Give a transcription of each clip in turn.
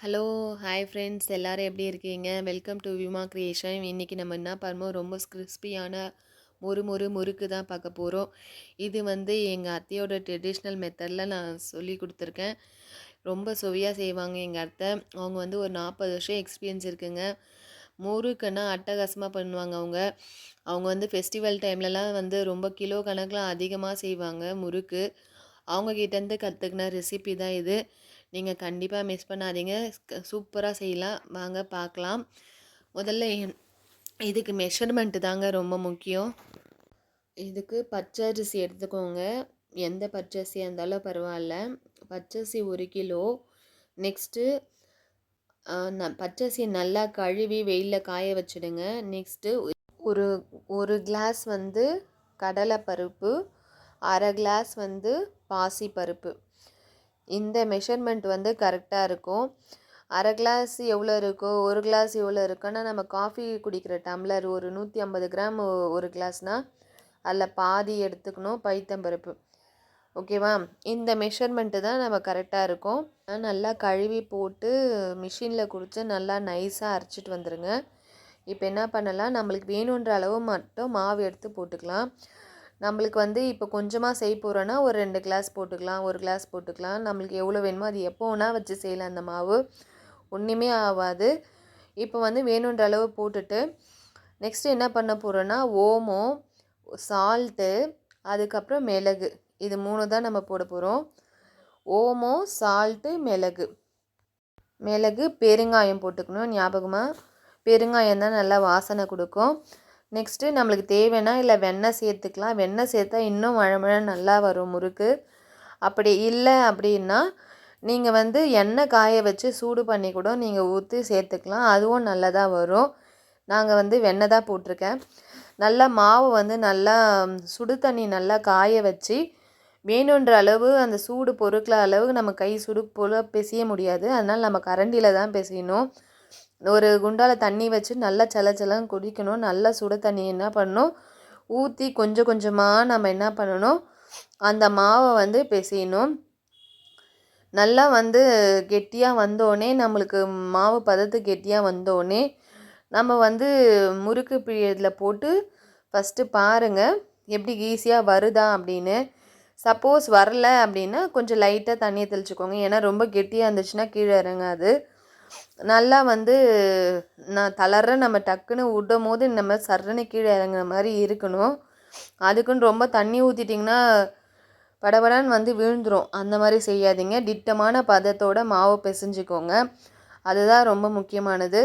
Hello hi friends எல்லோரும் எப்படி இருக்கீங்க? Welcome to Vema-creation. இன்றைக்கி நம்ம என்ன பண்ணுவோம், ரொம்ப கிறிஸ்பியான முறுக்கு தான் பார்க்க போகிறோம். இது எங்கள் அத்தையோட ட்ரெடிஷ்னல் மெத்தடில் நான் சொல்லி கொடுத்துருக்கேன். ரொம்ப சுவையாக செய்வாங்க எங்கள் அத்தை. அவங்க ஒரு 40 வருஷம் எக்ஸ்பீரியன்ஸ் இருக்குங்க. முறுக்குன்னா அட்டகாசமாக பண்ணுவாங்க அவங்க. அவங்க ஃபெஸ்டிவல் டைம்லலாம் ரொம்ப கிலோ கணக்கில் அதிகமாக செய்வாங்க முறுக்கு. அவங்கக்கிட்டேருந்து கற்றுக்கின ரெசிபி தான் இது. நீங்கள் கண்டிப்பாக மிஸ் பண்ணாதீங்க. சூப்பராக செய்யலாம். வாங்க பார்க்கலாம். முதல்ல இதுக்கு மெஷர்மெண்ட்டு தாங்க ரொம்ப முக்கியம். இதுக்கு பச்சரிசி எடுத்துக்கோங்க. எந்த பச்சரிசியாக இருந்தாலும் பரவாயில்ல. பச்சரிசி 1 கிலோ. நெக்ஸ்ட்டு பச்சரிசி நல்லா கழுவி வெயிலில் காய வச்சுடுங்க. நெக்ஸ்ட்டு ஒரு ஒரு கிளாஸ் கடலைப்பருப்பு, அரை கிளாஸ் பாசிப்பருப்பு. இந்த மெஷர்மெண்ட் கரெக்டாக இருக்கும். அரை கிளாஸ் எவ்வளோ இருக்கோ, ஒரு கிளாஸ் எவ்வளோ இருக்குன்னா, நம்ம காஃபி குடிக்கிற டம்ளர் ஒரு 150 கிராம் ஒரு கிளாஸ்னால் அதில் பாதி எடுத்துக்கணும் பைத்தம்பருப்பு. ஓகேவா? இந்த மெஷர்மெண்ட்டு தான் நம்ம கரெக்டாக இருக்கும். நல்லா கழுவி போட்டு மிஷினில் கொடுத்து நல்லா நைஸாக அரைச்சிட்டு வந்துடுங்க. இப்போ என்ன பண்ணலாம், நம்மளுக்கு வேணுன்ற அளவு மட்டும் மாவு எடுத்து போட்டுக்கலாம். நம்மளுக்கு இப்போ கொஞ்சமாக செய்ய போகிறோன்னா ஒரு 2 கிளாஸ் போட்டுக்கலாம், 1 கிளாஸ் போட்டுக்கலாம். நம்மளுக்கு எவ்வளோ வேணுமோ அது எப்போ வேணால் வச்சு செய்யலாம். அந்த மாவு ஒன்றுமே ஆகாது. இப்போ வேணுன்ற அளவு போட்டுட்டு நெக்ஸ்ட்டு என்ன பண்ண போகிறோன்னா, ஓமம், சால்ட்டு, அதுக்கப்புறம் மிளகு, இது 3 தான் நம்ம போட போகிறோம். ஓமம், சால்ட்டு, மிளகு, பெருங்காயம் போட்டுக்கணும். ஞாபகமாக பெருங்காயம் தான் நல்லா வாசனை கொடுக்கும். நெக்ஸ்ட்டு நம்மளுக்கு தேவைன்னா இல்லை வெண்ணெய் சேர்த்துக்கலாம். வெண்ணெய் சேர்த்தா இன்னும் மழை நல்லா வரும் முறுக்கு. அப்படி இல்லை அப்படின்னா நீங்கள் எண்ணெய் காய வச்சு சூடு பண்ணி கூட நீங்கள் ஊற்றி சேர்த்துக்கலாம். அதுவும் நல்லதாக வரும். நாங்கள் வெண்ணெய் தான் போட்டிருக்கேன். நல்லா மாவு நல்லா சுடு தண்ணி நல்லா காய வச்சு வேணுன்ற அளவு அந்த சூடு பொறுக்கிற அளவுக்கு நம்ம கை சுடு போல் பிசைய முடியாது. அதனால் நம்ம கரண்டியில் தான் பிசையணும். ஒரு குண்டால தண்ணி வச்சு நல்லா சலச்சலன்னு குடிக்கணும். நல்லா சுட தண்ணி என்ன பண்ணணும், ஊற்றி கொஞ்சம் கொஞ்சமாக நம்ம என்ன பண்ணணும், அந்த மாவை பிசையணும். நல்லா கெட்டியாக வந்தோடனே, நம்மளுக்கு மாவு பதத்து கெட்டியாக வந்தோடனே நம்ம முறுக்கு பிழியதில் போட்டு ஃபஸ்ட்டு பாருங்கள் எப்படி ஈஸியாக வருதா அப்படின்னு. சப்போஸ் வரல அப்படின்னா கொஞ்சம் லைட்டாக தண்ணியை தெளிச்சுக்கோங்க. ஏன்னா ரொம்ப கெட்டியாக இருந்துச்சுன்னா கீழே இறங்காது. நல்லா நான் தளர்ற நம்ம டக்குன்னு விடும் போது நம்ம சர்றன்னு கீழே இறங்குற மாதிரி இருக்கணும். அதுக்குன்னு ரொம்ப தண்ணி ஊற்றிட்டிங்கன்னா படபடன்னு விழுந்துடும். அந்த மாதிரி செய்யாதீங்க. திட்டமான பதத்தோட மாவு பிசைஞ்சிக்கோங்க. அதுதான் ரொம்ப முக்கியமானது.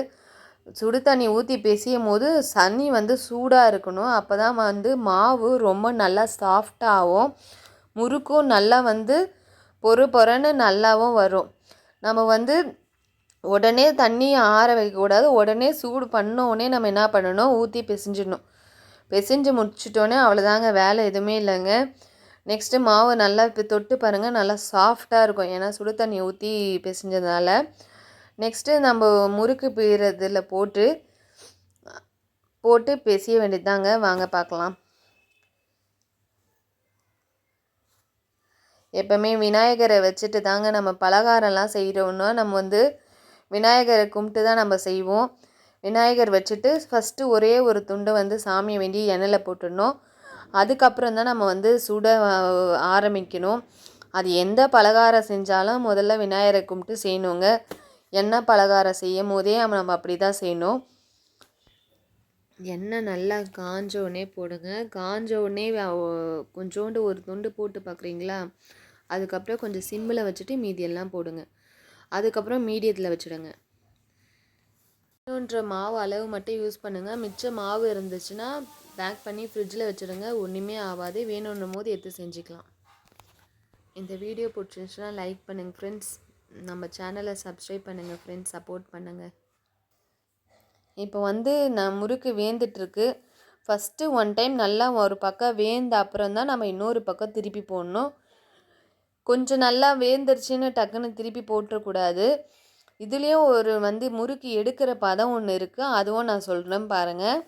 சுடு தண்ணி ஊற்றி பிசையும் போது தண்ணி சூடாக இருக்கணும். அப்போ தான் மாவு ரொம்ப நல்லா சாஃப்டாகவும் முறுக்கும் நல்லா பொறுன்னு நல்லாவும் வரும். நம்ம உடனே தண்ணி ஆற வைக்கக்கூடாது. உடனே சூடு பண்ணோடனே நம்ம என்ன பண்ணணும், ஊற்றி பிசைஞ்சிடணும். பிசைஞ்சு முடிச்சிட்டோன்னே அவ்வளோதாங்க, வேலை எதுவுமே இல்லைங்க. நெக்ஸ்ட்டு மாவு நல்லா இப்போ தொட்டு பாருங்கள், நல்லா சாஃப்டாக இருக்கும். ஏன்னா சுடு தண்ணி ஊற்றி பிசைஞ்சதுனால. நெக்ஸ்ட்டு நம்ம முறுக்கு பிழிறதில் போட்டு பிசைய வேண்டியது தாங்க. வாங்க பார்க்கலாம். எப்போவுமே விநாயகரை வச்சுட்டு தாங்க நம்ம பலகாரம்லாம் செய்கிறோன்னா, நம்ம விநாயகரை கும்பிட்டு தான் நம்ம செய்வோம். விநாயகர் வச்சுட்டு ஃபஸ்ட்டு ஒரே ஒரு துண்டு சாமியை வேண்டி எண்ணெயில் போட்டுடணும். அதுக்கப்புறம் தான் நம்ம சுட ஆரம்பிக்கணும். அது எந்த பலகாரம் செஞ்சாலும் முதல்ல விநாயகரை கும்பிட்டு செய்யணுங்க. எண்ணெய் பலகாரம் செய்யும் போதே நம்ம அப்படி தான் செய்யணும். எண்ணெய் நல்லா காஞ்சோடனே போடுங்க. காஞ்சோடனே கொஞ்சோண்டு ஒரு துண்டு போட்டு பார்க்குறீங்களா, அதுக்கப்புறம் கொஞ்சம் சிம்மில் வச்சுட்டு மீதியெல்லாம் போடுங்க. அதுக்கப்புறம் மீடியத்தில் வச்சுடுங்க. வேணுன்ற மாவு அளவு மட்டும் யூஸ் பண்ணுங்கள். மிச்சம் மாவு இருந்துச்சுன்னா பேக் பண்ணி ஃப்ரிட்ஜில் வச்சுடுங்க. ஒன்றுமே ஆகாது. வேணுன்னும் போது எடுத்து செஞ்சுக்கலாம். இந்த வீடியோ பிடிச்சிருந்துச்சுன்னா லைக் பண்ணுங்கள் ஃப்ரெண்ட்ஸ். நம்ம சேனலை சப்ஸ்கிரைப் பண்ணுங்கள் ஃப்ரெண்ட்ஸ். சப்போர்ட் பண்ணுங்கள். இப்போ நான் முறுக்கு வேந்துட்டுருக்கு. ஃபஸ்ட்டு ஒன் டைம் நல்லா ஒரு பக்கம் வேந்த அப்புறம் தான் நம்ம இன்னொரு பக்கம் திருப்பி போடணும். கொஞ்சம் நல்லா வேந்துருச்சுன்னு டக்குன்னு திருப்பி போட்டுறக்கூடாது. இதுலேயும் ஒரு முறுக்கு எடுக்கிற பதம் ஒன்று இருக்குது. அதுவும் நான் சொல்கிறேன் பாருங்கள்.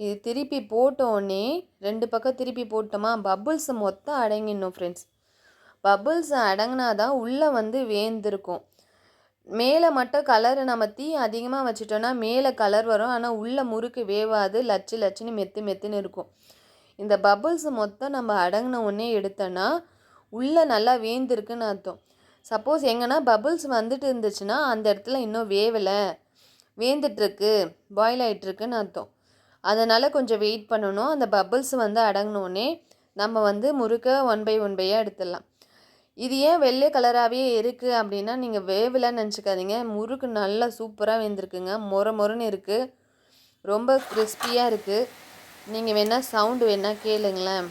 இது திருப்பி போட்டோடனே 2 பக்கம் திருப்பி போட்டோமா பபுள்ஸ் மொத்தம் அடங்கிடணும் ஃப்ரெண்ட்ஸ். பபுள்ஸ் அடங்கினா தான் உள்ளே வந்து வேந்திருக்கும். மேலே மட்டும் கலர் நம்ம தீ அதிகமாக வச்சிட்டோன்னா மேலே கலர் வரும், ஆனால் உள்ளே முறுக்கு வேவாது, லச்சு லச்சுன்னு மெத்துன்னு இருக்கும். இந்த பபுள்ஸ் மொத்தம் நம்ம அடங்கின உடனே எடுத்தோன்னா உள்ளே நல்லா வேந்திருக்குன்னு அர்த்தம். சப்போஸ் எங்கன்னா பபுள்ஸ் வந்துட்டு இருந்துச்சுன்னா அந்த இடத்துல இன்னும் வேவலை, வேந்துட்டுருக்கு, பாயில் ஆகிட்டுருக்குன்னு அர்த்தம். அதனால் கொஞ்சம் வெயிட் பண்ணணும். அந்த பபுள்ஸ் வந்து அடங்கினோடனே நம்ம வந்து முறுக்கை 1 by 1 எடுத்துடலாம். இது ஏன் வெள்ளை கலராகவே இருக்குது அப்படின்னா நீங்கள் வேவலைன்னு நினச்சிக்காதீங்க. முறுக்கு நல்லா சூப்பராக வெந்திருக்குங்க, மொறுன்னு இருக்குது, ரொம்ப கிறிஸ்பியாக இருக்குது. நீங்கள் வேணால் சவுண்டு வேணால் கேளுங்களேன்.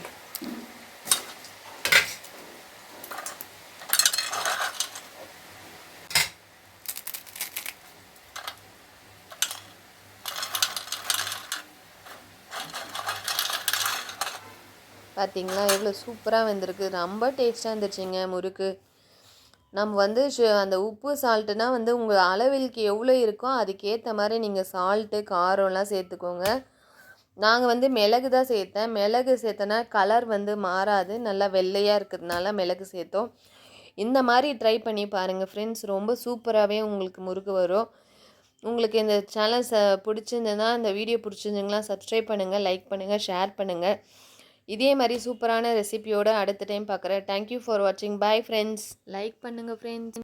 பார்த்தீங்களா எவ்வளோ சூப்பராக வெந்திருக்கு, ரொம்ப டேஸ்ட்டாக இருந்துச்சுங்க முறுக்கு. நம்ம வந்து அந்த உப்பு சால்ட்டுனா வந்து உங்கள் அளவிற்கு எவ்வளோ இருக்கோ அதுக்கேற்ற மாதிரி நீங்கள் சால்ட்டு காரம்லாம் சேர்த்துக்கோங்க. நாங்கள் வந்து மிளகு தான் சேர்த்தேன். மிளகு சேர்த்தனா கலர் வந்து மாறாது, நல்லா வெள்ளையாக இருக்கிறதுனால மிளகு சேர்த்தோம். இந்த மாதிரி ட்ரை பண்ணி பாருங்கள் ஃப்ரெண்ட்ஸ், ரொம்ப சூப்பராகவே உங்களுக்கு முறுக்கு வரும். உங்களுக்கு இந்த சேனல் பிடிச்சிருந்ததுன்னா, இந்த வீடியோ பிடிச்சிருந்துங்களா சப்ஸ்கிரைப் பண்ணுங்கள், லைக் பண்ணுங்கள், ஷேர் பண்ணுங்கள். இதே மாதிரி சூப்பரான ரெசிபியோடு அடுத்த டைம் பார்க்குறேன். தேங்க்யூ ஃபார் வாட்சிங். Bye friends. லைக் பண்ணுங்கள் ஃப்ரெண்ட்ஸ்.